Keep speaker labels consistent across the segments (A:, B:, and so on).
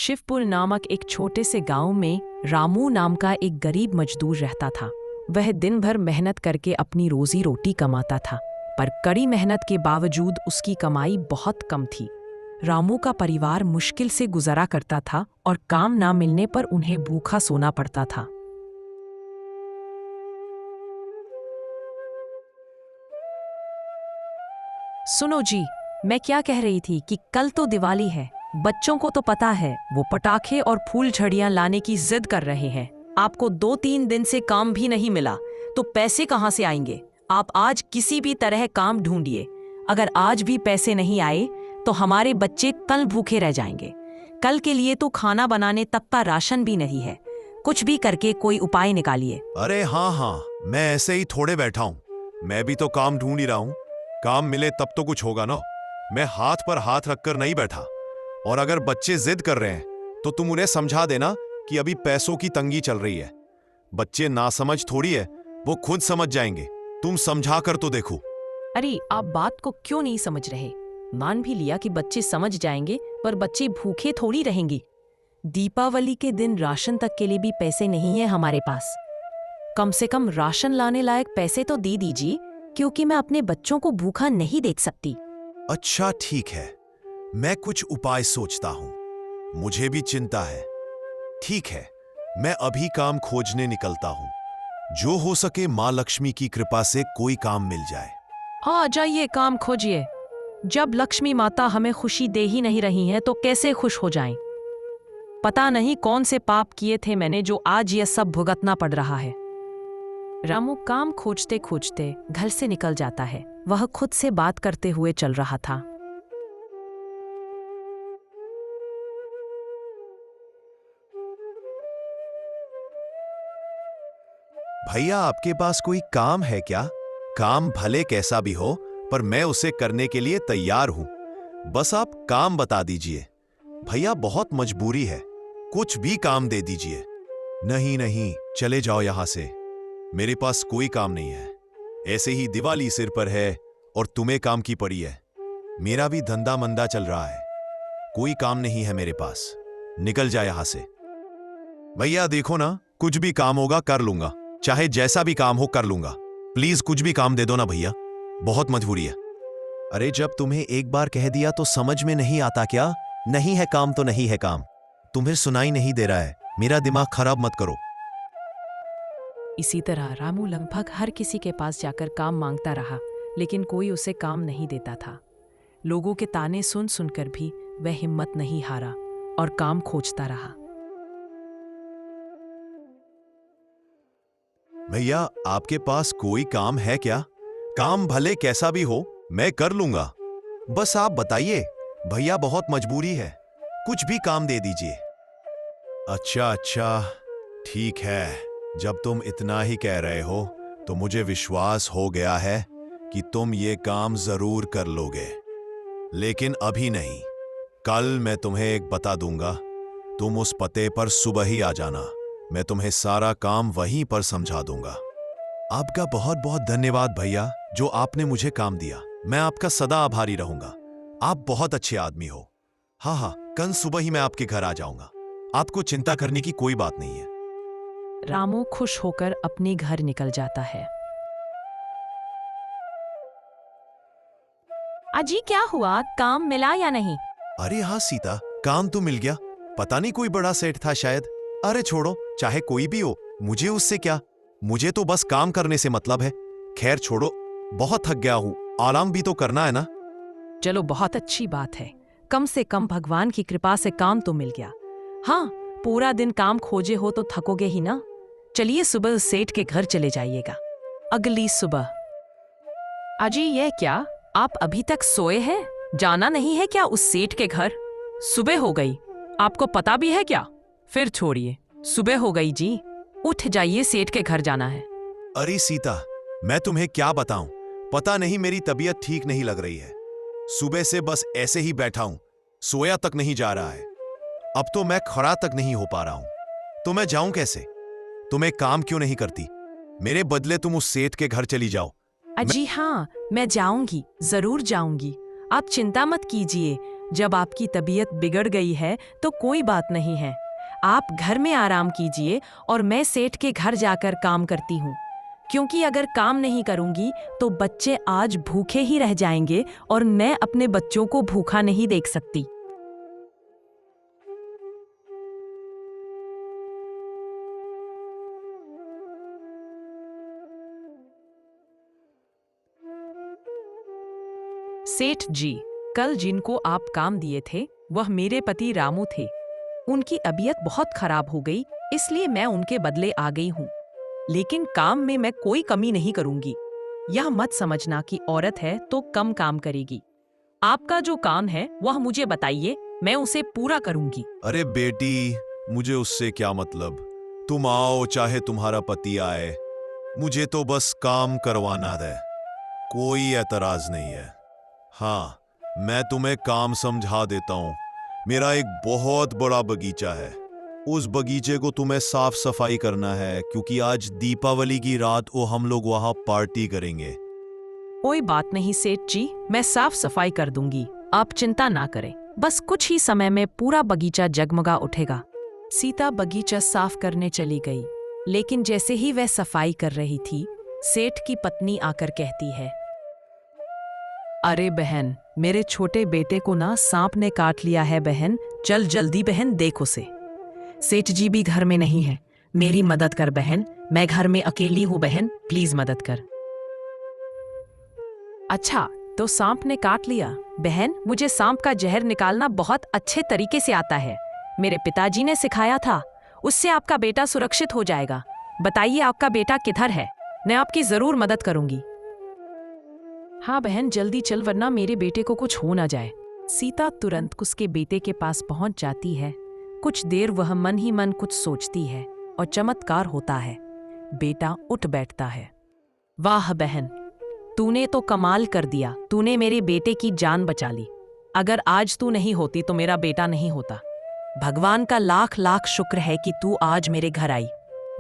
A: शिवपुर नामक एक छोटे से गांव में रामू नाम का एक गरीब मजदूर रहता था। वह दिन भर मेहनत करके अपनी रोजी रोटी कमाता था, पर कड़ी मेहनत के बावजूद उसकी कमाई बहुत कम थी। रामू का परिवार मुश्किल से गुजारा करता था और काम ना मिलने पर उन्हें भूखा सोना पड़ता था। सुनो जी, मैं क्या कह रही थी कि कल तो दिवाली है। बच्चों को तो पता है, वो पटाखे और फूल झड़ियां लाने की जिद कर रहे हैं। आपको 2-3 दिन से काम भी नहीं मिला तो पैसे कहां से आएंगे? आप आज किसी भी तरह काम ढूंढिए। अगर आज भी पैसे नहीं आए तो हमारे बच्चे कल भूखे रह जाएंगे। कल के लिए तो खाना बनाने तक का राशन भी नहीं है। कुछ भी करके कोई उपाय निकालिए।
B: अरे हाँ, मैं ऐसे ही थोड़े बैठा हूँ। मैं भी तो काम ढूंढ ही रहा हूँ। काम मिले तब तो कुछ होगा ना। मैं हाथ पर हाथ रखकर नहीं बैठा। और अगर बच्चे जिद कर रहे हैं तो तुम उन्हें समझा देना कि अभी पैसों की तंगी चल रही है। बच्चे नासमझ थोड़ी है, वो खुद समझ जाएंगे। तुम समझा कर तो देखो।
A: अरे आप बात को क्यों नहीं समझ रहे? मान भी लिया कि बच्चे समझ जाएंगे, पर बच्चे भूखे थोड़ी रहेंगे। दीपावली के दिन राशन तक के लिए भी पैसे नहीं है हमारे पास। कम से कम राशन लाने लायक पैसे तो दे दीजिए, क्योंकि मैं अपने बच्चों को भूखा नहीं देख सकती।
B: अच्छा ठीक है, मैं कुछ उपाय सोचता हूँ। मुझे भी चिंता है। ठीक है, मैं अभी काम खोजने निकलता हूँ। जो हो सके माँ लक्ष्मी की कृपा से कोई काम मिल जाए।
A: आ जाइए, काम खोजिए। जब लक्ष्मी माता हमें खुशी दे ही नहीं रही हैं तो कैसे खुश हो जाएं? पता नहीं कौन से पाप किए थे मैंने जो आज ये सब भुगतना पड़ रहा है। रामू काम खोजते खोजते घर से निकल जाता है। वह खुद से बात करते हुए चल रहा था।
B: भैया, आपके पास कोई काम है क्या? काम भले कैसा भी हो, पर मैं उसे करने के लिए तैयार हूं। बस आप काम बता दीजिए। भैया, बहुत मजबूरी है। कुछ भी काम दे दीजिए। नहीं, चले जाओ यहां से। मेरे पास कोई काम नहीं है। ऐसे ही दिवाली सिर पर है और तुम्हें काम की पड़ी है। मेरा भी धंधा मंदा चल रहा है। कोई काम नहीं है मेरे पास। निकल जा यहां से। भैया देखो ना, कुछ भी काम होगा कर लूंगा। चाहे जैसा भी काम हो कर लूंगा। प्लीज कुछ भी काम दे दो ना भैया, बहुत मजबूरी है। अरे जब तुम्हें एक बार कह दिया तो समझ में नहीं आता क्या? नहीं है काम तो नहीं है काम। तुम्हें सुनाई नहीं दे रहा है? मेरा दिमाग खराब मत करो।
A: इसी तरह रामू लगभग हर किसी के पास जाकर काम मांगता रहा, लेकिन कोई उसे काम नहीं देता था। लोगों के ताने सुन सुनकर भी वह हिम्मत नहीं हारा और काम खोजता रहा।
B: भैया, आपके पास कोई काम है क्या? काम भले कैसा भी हो, मैं कर लूंगा। बस आप बताइए। भैया बहुत मजबूरी है। कुछ भी काम दे दीजिए। अच्छा, ठीक है। जब तुम इतना ही कह रहे हो तो मुझे विश्वास हो गया है कि तुम ये काम जरूर कर लोगे। लेकिन अभी नहीं, कल मैं तुम्हें एक बता दूंगा। तुम उस पते पर सुबह ही आ जाना। मैं तुम्हें सारा काम वहीं पर समझा दूंगा। आपका बहुत बहुत धन्यवाद भैया, जो आपने मुझे काम दिया। मैं आपका सदा आभारी रहूंगा। आप बहुत अच्छे आदमी हो। हाँ, कल सुबह ही मैं आपके घर आ जाऊंगा। आपको चिंता करने की कोई बात नहीं है।
A: रामू खुश होकर अपने घर निकल जाता है। अजी क्या हुआ, काम मिला या नहीं?
B: अरे हाँ सीता, काम तो मिल गया। पता नहीं कोई बड़ा सेठ था शायद। अरे छोड़ो, चाहे कोई भी हो, मुझे उससे क्या। मुझे तो बस काम करने से मतलब है। खैर छोड़ो, बहुत थक गया हूं। आराम भी तो करना है ना।
A: चलो, बहुत अच्छी बात है। कम से कम भगवान की कृपा से काम तो मिल गया। हाँ, पूरा दिन काम खोजे हो तो थकोगे ही ना। चलिए सुबह सेठ के घर चले जाइएगा। अगली सुबह। अजी ये क्या, आप अभी तक सोए हैं? जाना नहीं है क्या उस सेठ के घर? सुबह हो गई, आपको पता भी है क्या? फिर छोड़िए, सुबह हो गई जी। उठ जाइए, सेठ के घर जाना है।
B: अरे सीता, मैं तुम्हें क्या बताऊं। पता नहीं मेरी तबीयत ठीक नहीं लग रही है। सुबह से बस ऐसे ही बैठा हूं। सोया तक नहीं जा रहा है। अब तो मैं खड़ा तक नहीं हो पा रहा हूं। तो मैं जाऊं कैसे? तुम एक काम क्यों नहीं करती? मेरे बदले तुम उस सेठ के घर चली जाओ।
A: अजी हाँ, मैं जाऊंगी, जरूर जाऊंगी। आप चिंता मत कीजिए। जब आपकी तबीयत बिगड़ गई है तो कोई बात नहीं है, आप घर में आराम कीजिए और मैं सेठ के घर जाकर काम करती हूँ, क्योंकि अगर काम नहीं करूंगी तो बच्चे आज भूखे ही रह जाएंगे और मैं अपने बच्चों को भूखा नहीं देख सकती। सेठ जी, कल जिनको आप काम दिए थे वह मेरे पति रामू थे। उनकी तबीयत बहुत खराब हो गई, इसलिए मैं उनके बदले आ गई हूँ। लेकिन काम में मैं कोई कमी नहीं करूंगी। यह मत समझना कि औरत है तो कम काम करेगी। आपका जो काम है वह मुझे बताइए, मैं उसे पूरा करूंगी।
B: अरे बेटी, मुझे उससे क्या मतलब? तुम आओ चाहे तुम्हारा पति आए, मुझे तो बस काम करवाना है, कोई एतराज नहीं है। हाँ, मैं तुम्हें काम समझा देता हूँ। मेरा एक बहुत बड़ा बगीचा है, उस बगीचे को तुम्हें साफ सफाई करना है, क्योंकि आज दीपावली की रात को हम लोग वहां पार्टी करेंगे।
A: कोई बात नहीं सेठ जी, मैं साफ सफाई कर दूंगी, आप चिंता ना करें। बस कुछ ही समय में पूरा बगीचा जगमगा उठेगा। सीता बगीचा साफ करने चली गई, लेकिन जैसे ही वह सफाई कर रही थी, सेठ की पत्नी आकर कहती है, अरे बहन, मेरे छोटे बेटे को ना सांप ने काट लिया है बहन, चल जल्दी बहन देख उसे। सेठ जी भी घर में नहीं है, मेरी मदद कर बहन, मैं घर में अकेली हूँ बहन, प्लीज मदद कर। अच्छा, तो सांप ने काट लिया। बहन, मुझे सांप का जहर निकालना बहुत अच्छे तरीके से आता है, मेरे पिताजी ने सिखाया था, उससे आपका बेटा सुरक्षित हो जाएगा। बताइए आपका बेटा किधर है, मैं आपकी जरूर मदद करूंगी। हाँ बहन, जल्दी चल वरना मेरे बेटे को कुछ हो ना जाए। सीता तुरंत उसके बेटे के पास पहुंच जाती है। कुछ देर वह मन ही मन कुछ सोचती है और चमत्कार होता है, बेटा उठ बैठता है। वाह बहन, तूने तो कमाल कर दिया, तूने मेरे बेटे की जान बचा ली। अगर आज तू नहीं होती तो मेरा बेटा नहीं होता। भगवान का लाख लाख शुक्र है कि तू आज मेरे घर आई।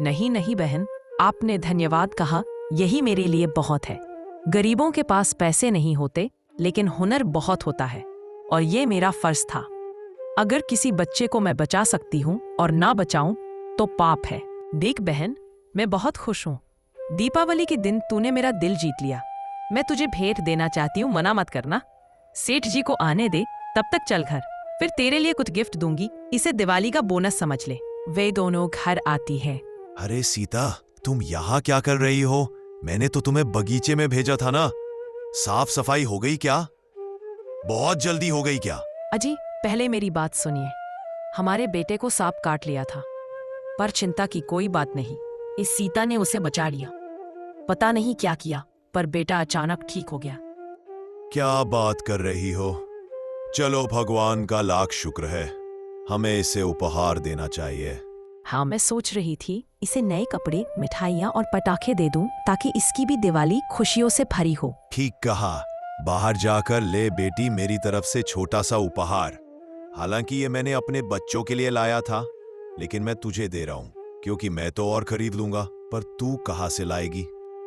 A: नहीं नहीं बहन, आपने धन्यवाद कहा, यही मेरे लिए बहुत है। गरीबों के पास पैसे नहीं होते, लेकिन हुनर बहुत होता है, और ये मेरा फर्ज था। अगर किसी बच्चे को मैं बचा सकती हूँ और ना बचाऊं तो पाप है। देख बहन, मैं बहुत खुश हूँ, दीपावली के दिन तूने मेरा दिल जीत लिया। मैं तुझे भेंट देना चाहती हूँ, मना मत करना। सेठ जी को आने दे, तब तक चल घर, फिर तेरे लिए कुछ गिफ्ट दूंगी, इसे दिवाली का बोनस समझ ले। वे दोनों घर आती है।
B: अरे सीता, तुम यहाँ क्या कर रही हो? मैंने तो तुम्हें बगीचे में भेजा था ना। साफ सफाई हो गई क्या? बहुत जल्दी हो गई क्या?
A: अजी, पहले मेरी बात सुनिए। हमारे बेटे को सांप काट लिया था, पर चिंता की कोई बात नहीं, इस सीता ने उसे बचा लिया। पता नहीं क्या किया, पर बेटा अचानक ठीक हो गया।
B: क्या बात कर रही हो? चलो, भगवान का लाख शुक्र है, हमें इसे उपहार देना चाहिए।
A: हाँ, मैं सोच रही थी इसे नए कपड़े, मिठाइयाँ और पटाखे दे दूं, ताकि इसकी भी दिवाली खुशियों से भरी हो।
B: ठीक कहा, बाहर जाकर ले बेटी मेरी तरफ से छोटा सा उपहार। हालांकि ये मैंने अपने बच्चों के लिए लाया था, लेकिन मैं तुझे दे रहा हूँ, क्योंकि मैं तो और खरीद लूंगा, पर तू कहाँ से लाएगी?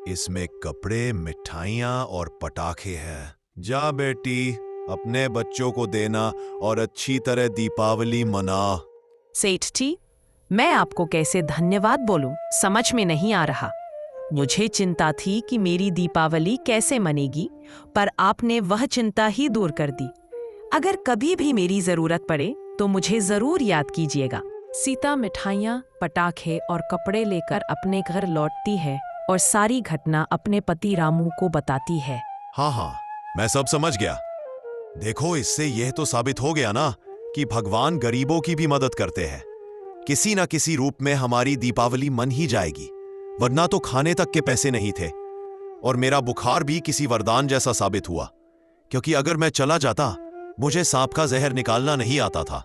B: इसमें कपड़े, मिठाइयाँ और पटाखे हैं। जा बेटी, अपने बच्चों को देना और अच्छी तरह दीपावली मना।
A: सेठ जी, मैं आपको कैसे धन्यवाद बोलूं, समझ में नहीं आ रहा। मुझे चिंता थी कि मेरी दीपावली कैसे मनेगी, पर आपने वह चिंता ही दूर कर दी। अगर कभी भी मेरी जरूरत पड़े तो मुझे जरूर याद कीजिएगा। सीता मिठाइयाँ, पटाखे और कपड़े लेकर अपने घर लौटती है और सारी घटना अपने पति रामू को बताती है।
B: हाँ हाँ, मैं सब समझ गया। देखो, इससे यह तो साबित हो गया ना कि भगवान गरीबों की भी मदद करते हैं। किसी ना किसी रूप में हमारी दीपावली मन ही जाएगी, वरना तो खाने तक के पैसे नहीं थे। और मेरा बुखार भी किसी वरदान जैसा साबित हुआ, क्योंकि अगर मैं चला जाता, मुझे सांप का जहर निकालना नहीं आता था।